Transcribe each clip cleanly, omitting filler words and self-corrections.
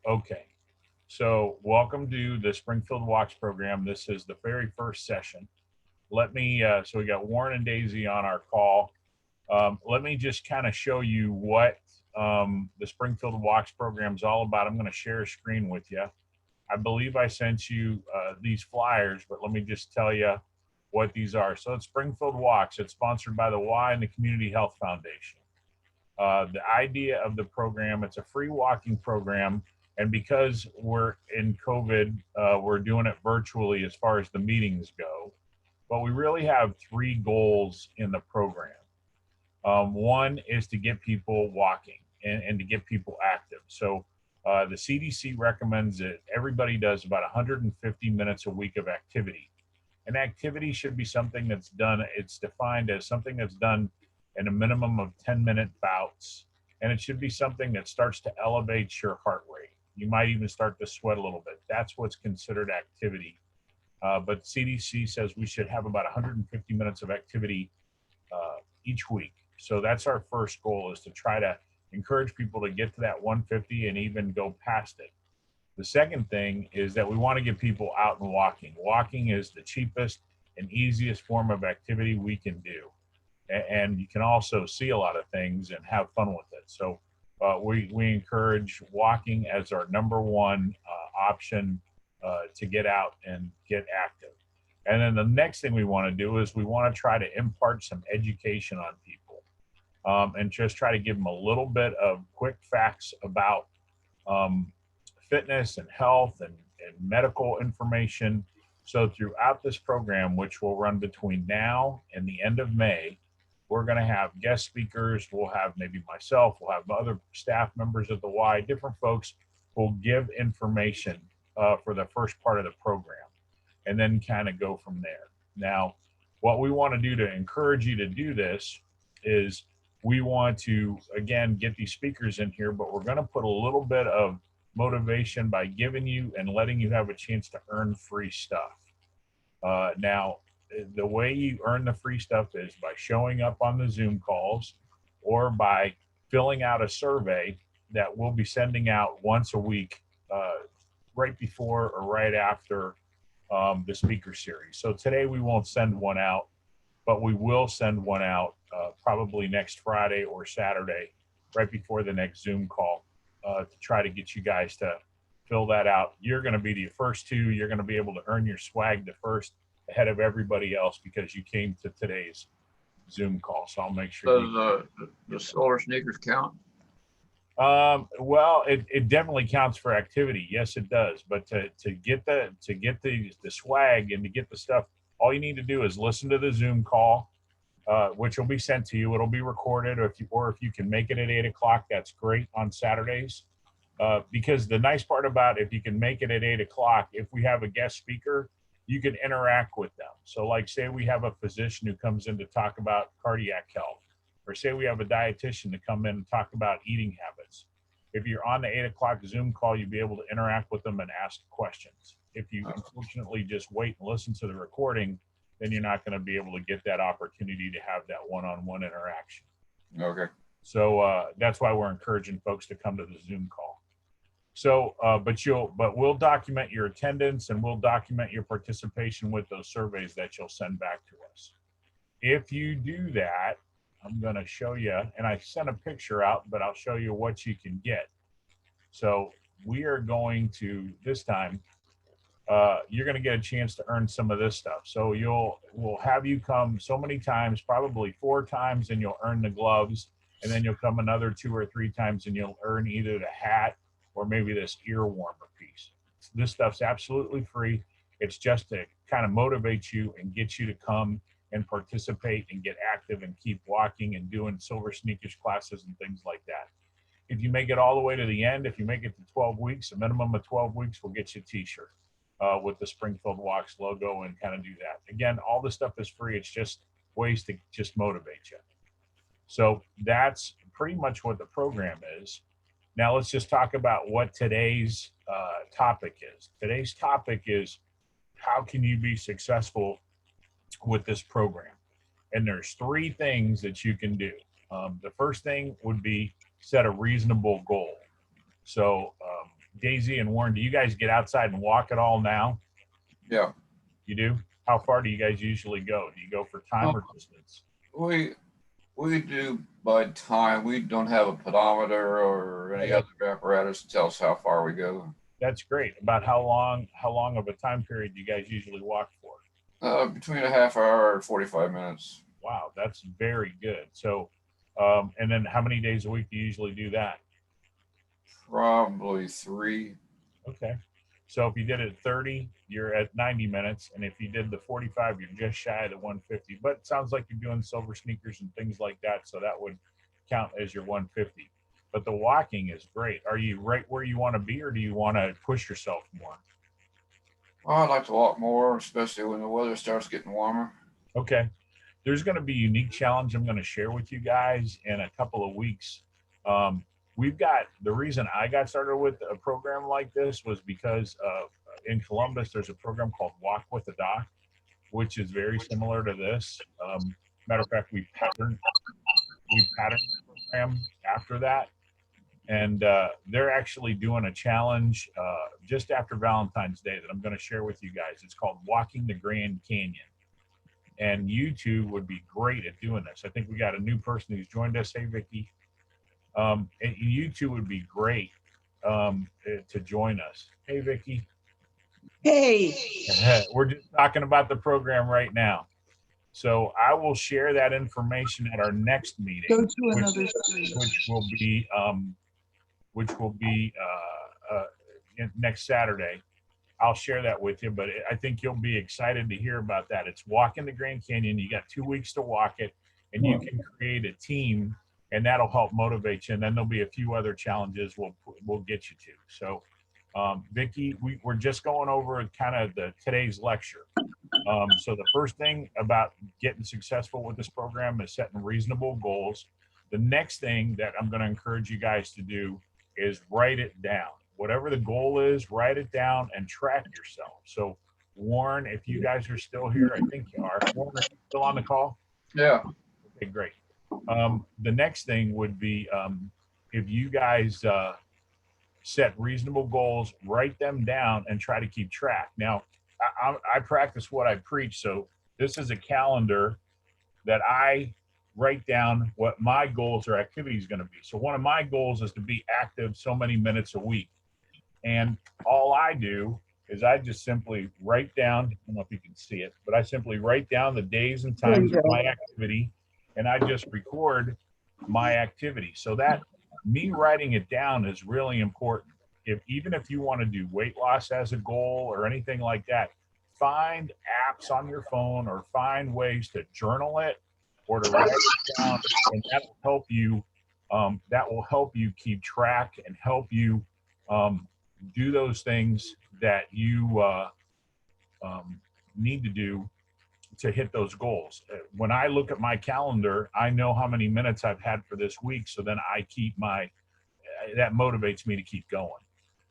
Okay, so welcome to the Springfield Walks program. This is the very first session. So we got Warren and Daisy on our call. Let me just kind of show you what the Springfield Walks program is all about. I'm going to share a screen with you. I believe I sent you these flyers, but let me just tell you what these are. So it's Springfield Walks. It's sponsored by the Y and the Community Health Foundation. The idea of the program, it's a free walking program. And because we're in COVID, we're doing it virtually as far as the meetings go. But we really have three goals in the program. One is to get people walking and to get people active. So the CDC recommends that everybody does about 150 minutes a week of activity. An activity should be something that's done, it's defined as something that's done in a minimum of 10-minute bouts. And it should be something that starts to elevate your heart rate. You might even start to sweat a little bit. That's what's considered activity. But CDC says we should have about 150 minutes of activity each week. So that's our first goal, is to try to encourage people to get to that 150 and even go past it. The second thing is that we want to get people out and walking. Walking is the cheapest and easiest form of activity we can do. And you can also see a lot of things and have fun with it. So we encourage walking as our number one option to get out and get active. And then the next thing we want to do is we want to try to impart some education on people and just try to give them a little bit of quick facts about fitness and health and medical information. So throughout this program, which will run between now and the end of May, we're going to have guest speakers. We'll have maybe myself, we'll have other staff members of the Y, different folks will give information for the first part of the program, and then kind of go from there. Now, what we want to do to encourage you to do this is we want to, again, get these speakers in here, but we're going to put a little bit of motivation by giving you and letting you have a chance to earn free stuff. Now, the way you earn the free stuff is by showing up on the Zoom calls or by filling out a survey that we'll be sending out once a week, right before or right after the speaker series. So today we won't send one out, but we will send one out probably next Friday or Saturday, right before the next Zoom call, to try to get you guys to fill that out. You're going to be the first two. You're going to be able to earn your swag the first, ahead of everybody else, because you came to today's Zoom call. So I'll make sure Does the solar sneakers count? Well, it definitely counts for activity. Yes, it does. But to get the swag and to get the stuff, all you need to do is listen to the Zoom call, which will be sent to you. It'll be recorded, or if you can make it at 8 o'clock, that's great on Saturdays. Because the nice part about, if you can make it at 8 o'clock, if we have a guest speaker, you can interact with them. So like, say we have a physician who comes in to talk about cardiac health, or say we have a dietitian to come in and talk about eating habits. If you're on the 8 o'clock Zoom call, you'll be able to interact with them and ask questions. If you unfortunately just wait and listen to the recording, then you're not going to be able to get that opportunity to have that one-on-one interaction. Okay. So that's why we're encouraging folks to come to the Zoom call. So, but we'll document your attendance and we'll document your participation with those surveys that you'll send back to us. If you do that, I'm going to show you, and I sent a picture out, but I'll show you what you can get. So we are going to, this time, you're going to get a chance to earn some of this stuff. So we'll have you come so many times, probably 4 times, and you'll earn the gloves. And then you'll come another 2 or 3 times and you'll earn either the hat or maybe this ear warmer piece. This stuff's absolutely free. It's just to kind of motivate you and get you to come and participate and get active and keep walking and doing silver sneakers classes and things like that. If you make it all the way to the end, if you make it to 12 weeks, a minimum of 12 weeks, we'll get you a t-shirt with the Springfield Walks logo and kind of do that. Again, all this stuff is free. It's just ways to just motivate you. So that's pretty much what the program is. Now let's just talk about what today's topic is. Today's topic is, how can you be successful with this program? And there's 3 things that you can do. The first thing would be set a reasonable goal. So Daisy and Warren, do you guys get outside and walk at all now? Yeah. You do? How far do you guys usually go? Do you go for time or distance? We do by time. We don't have a pedometer or any other apparatus to tell us how far we go. That's great. About how long of a time period do you guys usually walk for? Between a half hour and 45 minutes. Wow, that's very good. So, and then how many days a week do you usually do that? Probably 3. Okay. So if you did it 30, you're at 90 minutes. And if you did the 45, you're just shy of the 150. But it sounds like you're doing silver sneakers and things like that. So that would count as your 150. But the walking is great. Are you right where you want to be, or do you want to push yourself more? Well, I'd like to walk more, especially when the weather starts getting warmer. Okay. There's going to be a unique challenge I'm going to share with you guys in a couple of weeks. We've got, the reason I got started with a program like this was because in Columbus, there's a program called Walk with a Doc, which is very similar to this. Matter of fact, we patterned the program after that. And they're actually doing a challenge just after Valentine's Day that I'm going to share with you guys. It's called Walking the Grand Canyon. And you two would be great at doing this. I think we got a new person who's joined us. Hey, Vicki. And you two would be great to join us. Hey, Vicki. Hey. We're just talking about the program right now. So I will share that information at our next meeting, Go to another screen. which will be next Saturday. I'll share that with you, but I think you'll be excited to hear about that. It's walking the Grand Canyon. You got 2 weeks to walk it, and you can create a team, and that'll help motivate you. And then there'll be a few other challenges we'll get you to. So, Vicki, we're just going over kind of today's lecture. So the first thing about getting successful with this program is setting reasonable goals. The next thing that I'm going to encourage you guys to do is write it down. Whatever the goal is, write it down and track yourself. So, Warren, if you guys are still here, I think you are. Warren, are you still on the call? Yeah. Okay, great. The next thing would be if you guys set reasonable goals, write them down, and try to keep track. Now, I practice what I preach. So this is a calendar that I write down what my goals or activities going to be. So one of my goals is to be active so many minutes a week. And all I do is I just simply write down, I don't know if you can see it, but I simply write down the days and times of my activity, and I just record my activity. So that me writing it down is really important. Even if you want to do weight loss as a goal or anything like that, find apps on your phone or find ways to journal it or to write it down, and that will help you. That will help you keep track and help you do those things that you need to do to hit those goals. When I look at my calendar, I know how many minutes I've had for this week, so then I keep that motivates me to keep going.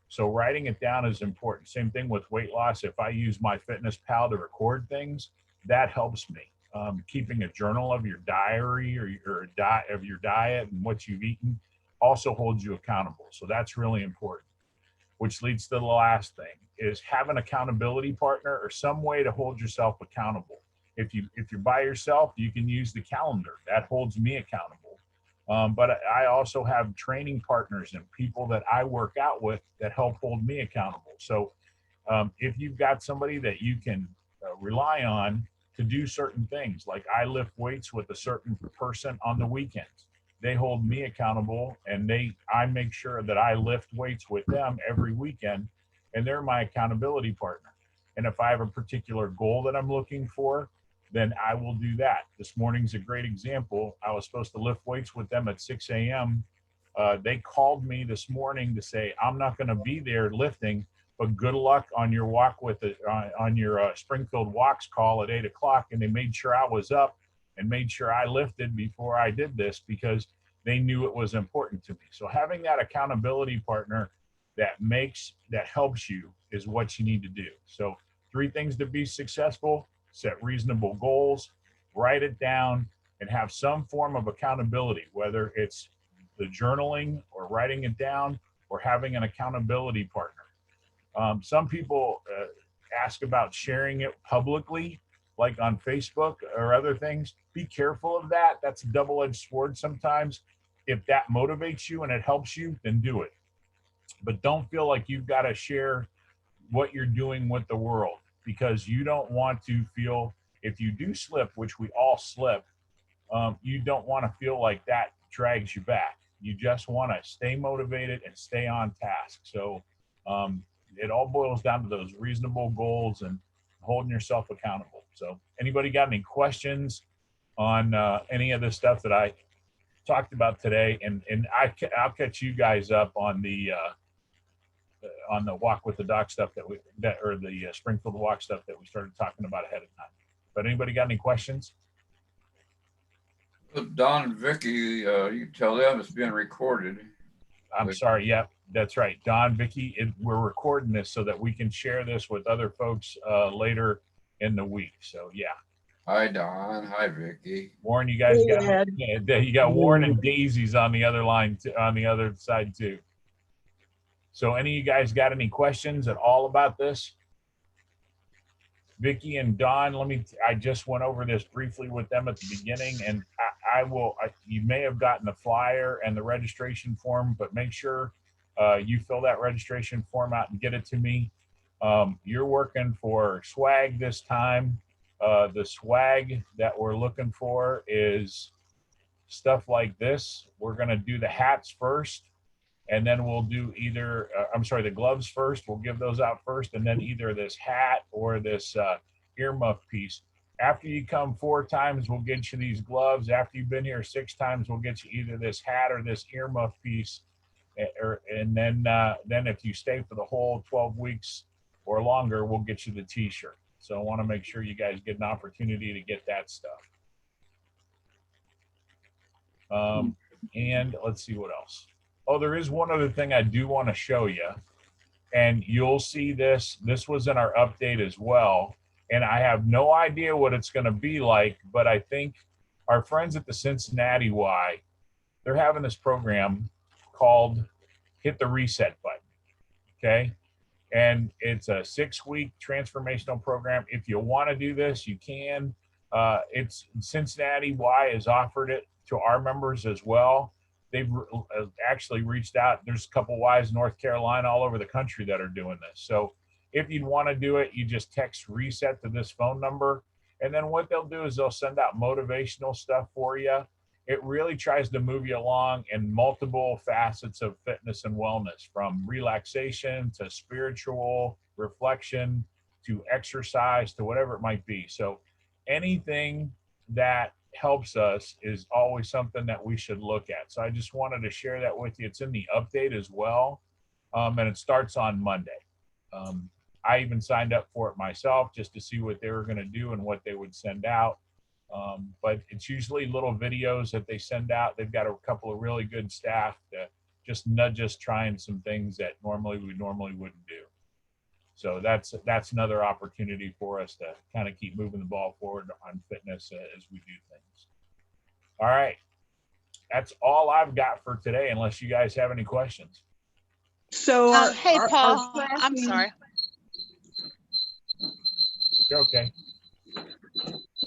So writing it down is important. Same thing with weight loss. If I use my Fitness Pal to record things, that helps me. Keeping a journal of your diary or of your diet and what you've eaten also holds you accountable. So that's really important. Which leads to the last thing is have an accountability partner or some way to hold yourself accountable. If you're by yourself, you can use the calendar. That holds me accountable. But I also have training partners and people that I work out with that help hold me accountable. So if you've got somebody that you can rely on to do certain things, like I lift weights with a certain person on the weekends, they hold me accountable, and I make sure that I lift weights with them every weekend, and they're my accountability partner. And if I have a particular goal that I'm looking for, then I will do that. This morning's a great example. I was supposed to lift weights with them at 6 a.m. They called me this morning to say, I'm not going to be there lifting, but good luck on your walk on your Springfield Walks call at 8 o'clock. And they made sure I was up and made sure I lifted before I did this because they knew it was important to me. So having that accountability partner that helps you is what you need to do. So 3 things to be successful: set reasonable goals, write it down, and have some form of accountability, whether it's the journaling or writing it down or having an accountability partner. Some people ask about sharing it publicly, like on Facebook or other things. Be careful of that. That's a double-edged sword sometimes. If that motivates you and it helps you, then do it. But don't feel like you've got to share what you're doing with the world, because you don't want to feel, if you do slip, which we all slip, you don't want to feel like that drags you back. You just want to stay motivated and stay on task. So it all boils down to those reasonable goals and holding yourself accountable. So anybody got any questions on any of the stuff that I talked about today? And I'll catch you guys up on the Walk with the Doc stuff or the Springfield Walk stuff that we started talking about ahead of time. But anybody got any questions? Don and Vicky, you tell them it's being recorded. I'm sorry. Yeah, that's right. Don, Vicky, we're recording this so that we can share this with other folks later in the week. So yeah. Hi, Don. Hi, Vicky. Warren, you guys Hey, got Ed. you got Warren and Daisy's on the other line, on the other side too. So any of you guys got any questions at all about this? Vicky and Don, I just went over this briefly with them at the beginning, and you may have gotten the flyer and the registration form, but make sure you fill that registration form out and get it to me. You're working for swag this time. The swag that we're looking for is stuff like this. We're going to do the hats first, and then we'll do the gloves first. We'll give those out first, and then either this hat or this earmuff piece. After you come 4 times, we'll get you these gloves. After you've been here 6 times, we'll get you either this hat or this earmuff piece. And then if you stay for the whole 12 weeks or longer, we'll get you the t-shirt. So I want to make sure you guys get an opportunity to get that stuff. And let's see what else. Oh, there is one other thing I do want to show you, and you'll see this. This was in our update as well, and I have no idea what it's going to be like, but I think our friends at the Cincinnati Y, they're having this program called Hit the Reset Button, okay? And it's a 6-week transformational program. If you want to do this, you can. It's Cincinnati Y has offered it to our members as well. They've actually reached out. There's a couple Ys in North Carolina, all over the country that are doing this. So if you'd want to do it, you just text reset to this phone number. And then what they'll do is they'll send out motivational stuff for you. It really tries to move you along in multiple facets of fitness and wellness, from relaxation to spiritual reflection to exercise to whatever it might be. So anything that helps us is always something that we should look at. So I just wanted to share that with you. It's in the update as well, and it starts on Monday. I even signed up for it myself just to see what they were going to do and what they would send out. But it's usually little videos that they send out. They've got a couple of really good staff to just nudge us trying some things that we normally wouldn't do. So that's another opportunity for us to kind of keep moving the ball forward on fitness as we do things. All right. That's all I've got for today, unless you guys have any questions. So, Hey, Paul, I'm tracking- sorry. Okay.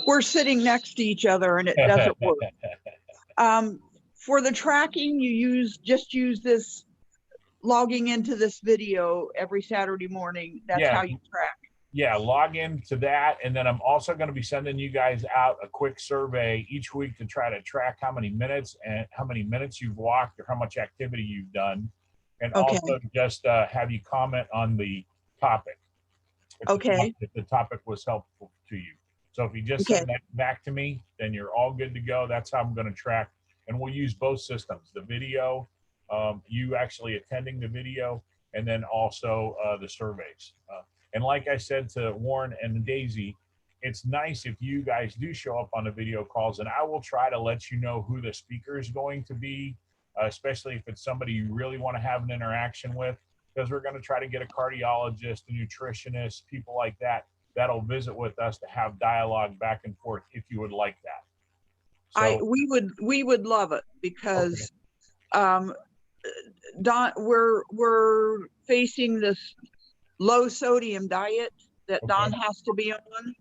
We're sitting next to each other and it doesn't work. For the tracking, you just use this, logging into this video every Saturday morning. That's Yeah. how you track. Yeah, log into that. And then I'm also going to be sending you guys out a quick survey each week to try to track how many minutes you've walked or how much activity you've done. And Okay. also just have you comment on the topic. If the topic was helpful to you. So if you just send that back to me, then you're all good to go. That's how I'm going to track. And we'll use both systems, the video, you actually attending the video, and then also the surveys. And like I said to Warren and Daisy, it's nice if you guys do show up on the video calls, and I will try to let you know who the speaker is going to be, especially if it's somebody you really want to have an interaction with, because we're going to try to get a cardiologist, a nutritionist, people like that, that'll visit with us to have dialogue back and forth if you would like that. So, We would love it, because Don, we're facing this low sodium diet that Don Okay. has to be on,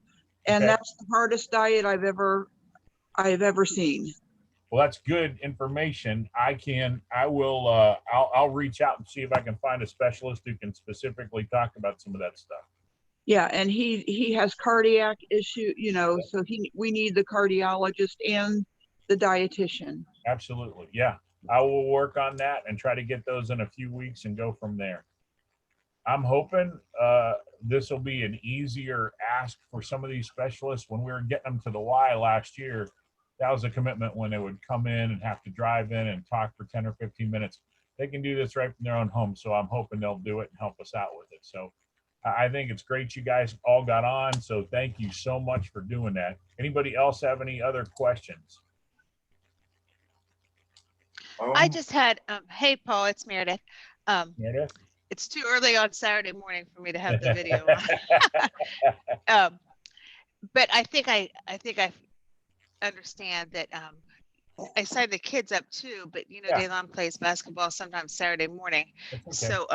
and Okay. that's the hardest diet I've ever seen. Well, that's good information. I'll reach out and see if I can find a specialist who can specifically talk about some of that stuff. Yeah, and he has cardiac issue, so we need the cardiologist and the dietitian. Absolutely. Yeah. I will work on that and try to get those in a few weeks and go from there. I'm hoping this will be an easier ask for some of these specialists. When we were getting them to the Y last year, that was a commitment when they would come in and have to drive in and talk for 10 or 15 minutes. They can do this right from their own home. So I'm hoping they'll do it and help us out with it. So I think it's great you guys all got on. So thank you so much for doing that. Anybody else have any other questions? I just had, hey, Paul, it's Meredith. Meredith? It's too early on Saturday morning for me to have the video on. But I think I understand that I signed the kids up too, but Yeah. Daylon plays basketball sometimes Saturday morning. That's okay. So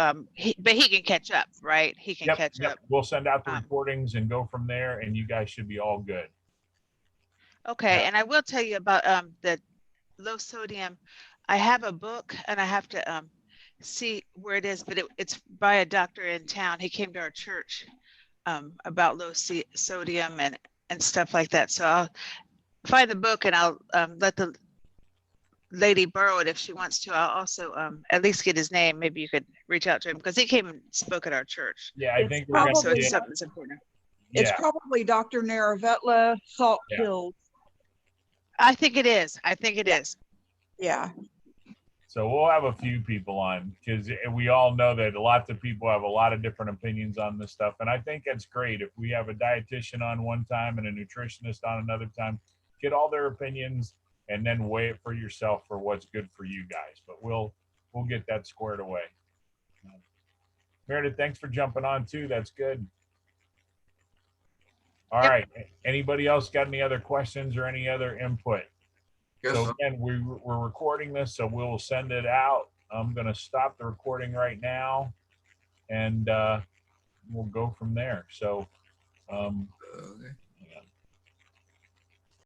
but he can catch up, right? He can catch up. We'll send out the recordings and go from there, and you guys should be all good. Okay, Yeah. and I will tell you about the low sodium. I have a book, and I have to see where it is, but it's by a doctor in town. He came to our church about low sodium and stuff like that. So I'll find the book, and I'll let the lady borrow it if she wants to. I'll also at least get his name. Maybe you could reach out to him because he came and spoke at our church. Yeah, I It's think we're probably- So it's something that's important. It's probably Dr. Naravetla, Salt Yeah. Hills. I think it is. I think it is. Yeah. So we'll have a few people on because we all know that lots of people have a lot of different opinions on this stuff. And I think that's great. If we have a dietitian on one time and a nutritionist on another time, get all their opinions and then weigh it for yourself for what's good for you guys. But we'll get that squared away. Meredith, thanks for jumping on too. That's good. All Yep. right. Anybody else got any other questions or any other input? Guess So again, we're recording this, so we'll send it out. I'm going to stop the recording right now, and we'll go from there. So okay.